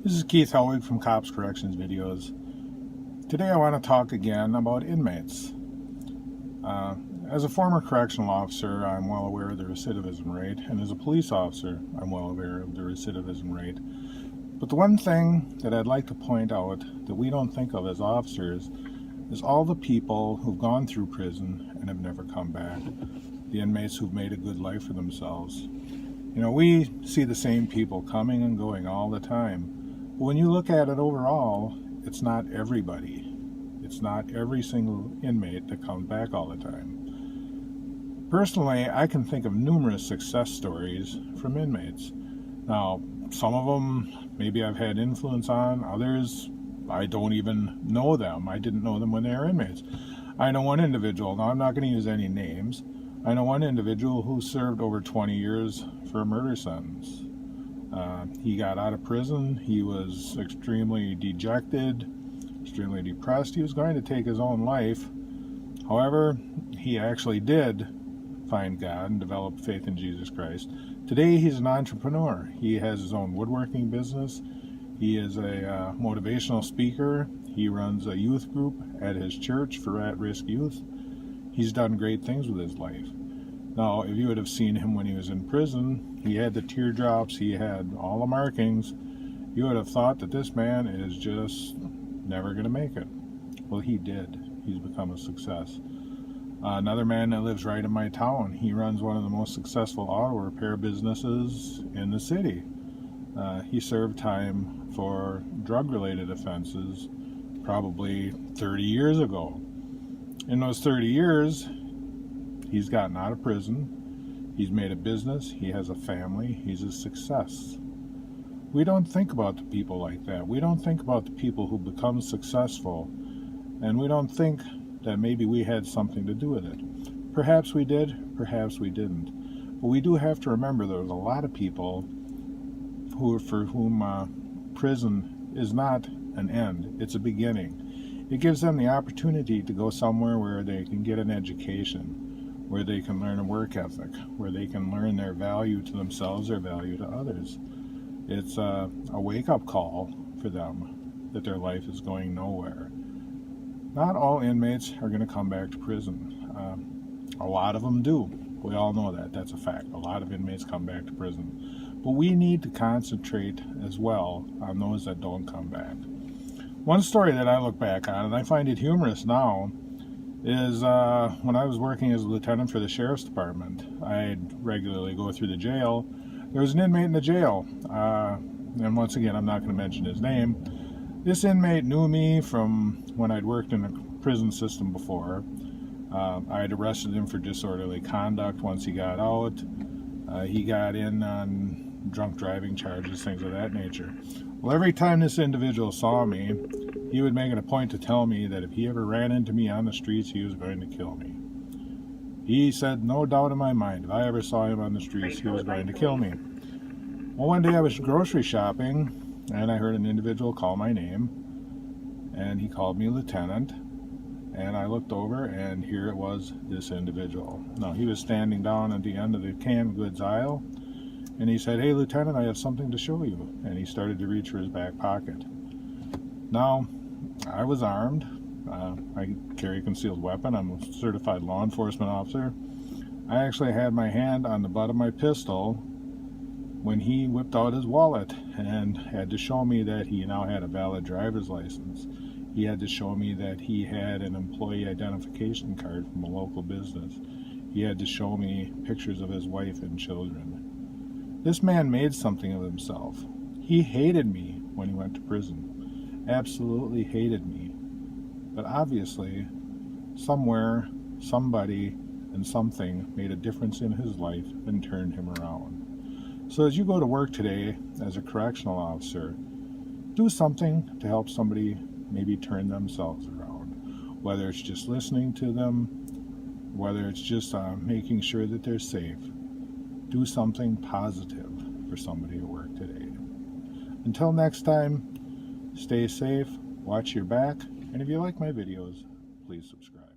This is Keith Helwig from Cops Corrections Videos. Today I want to talk again about inmates. As a former correctional officer, I'm well aware of the recidivism rate, and as a police officer, I'm well aware of the recidivism rate. But the one thing that I'd like to point out that we don't think of as officers is all the people who've gone through prison and have never come back. The inmates who've made a good life for themselves. You know, we see the same people coming and going all the time. But when you look at it overall, it's not everybody. It's not every single inmate that comes back all the time. Personally, I can think of numerous success stories from inmates. Now, some of them maybe I've had influence on, others I don't even know them. I didn't know them when they were inmates. I know one individual, now I'm not going to use any names, I know one individual who served over 20 years for a murder sentence. He got out of prison, he was extremely dejected, extremely depressed. He was going to take his own life. However, he actually did find God and develop faith in Jesus Christ. Today he's an entrepreneur. He has his own woodworking business. He is a motivational speaker. He runs a youth group at his church for at-risk youth. He's done great things with his life. Now, if you would have seen him when he was in prison, he had the teardrops, he had all the markings. You would have thought that this man is just never going to make it. Well, he did. He's become a success. Another man that lives right in my town, he runs one of the most successful auto repair businesses in the city. He served time for drug-related offenses probably 30 years ago. In those 30 years, he's gotten out of prison, he's made a business, he has a family, he's a success. We don't think about the people like that. We don't think about the people who become successful, and we don't think that maybe we had something to do with it. Perhaps we did, perhaps we didn't. But we do have to remember there's a lot of people for whom prison is not an end, it's a beginning. It gives them the opportunity to go somewhere where they can get an education, where they can learn a work ethic, where they can learn their value to themselves, their value to others. It's a wake-up call for them that their life is going nowhere. Not all inmates are going to come back to prison. A lot of them do. We all know that. That's a fact. A lot of inmates come back to prison. But we need to concentrate as well on those that don't come back. One story that I look back on, and I find it humorous now, is when I was working as a lieutenant for the sheriff's department. I'd regularly go through the jail. There was an inmate in the jail, and once again, I'm not going to mention his name. This inmate knew me from when I'd worked in the prison system before. I had arrested him for disorderly conduct once he got out. He got in on drunk driving charges, things of that nature. Well, every time this individual saw me, he would make it a point to tell me that if he ever ran into me on the streets, he was going to kill me. He said, no doubt in my mind, if I ever saw him on the streets, he was going to kill me. Well, one day I was grocery shopping, and I heard an individual call my name, and he called me Lieutenant, and I looked over, and here it was, this individual. Now, he was standing down at the end of the canned goods aisle, and he said, hey, Lieutenant, I have something to show you. And he started to reach for his back pocket. Now, I was armed. I carry a concealed weapon. I'm a certified law enforcement officer. I actually had my hand on the butt of my pistol when he whipped out his wallet and had to show me that he now had a valid driver's license. He had to show me that he had an employee identification card from a local business. He had to show me pictures of his wife and children. This man made something of himself. He hated me when he went to prison. Absolutely hated me. But obviously, somewhere, somebody, and something made a difference in his life and turned him around. So as you go to work today as a correctional officer, do something to help somebody maybe turn themselves around. Whether it's just listening to them, whether it's just making sure that they're safe. Do something positive for somebody at work today. Until next time, stay safe, watch your back, and if you like my videos, please subscribe.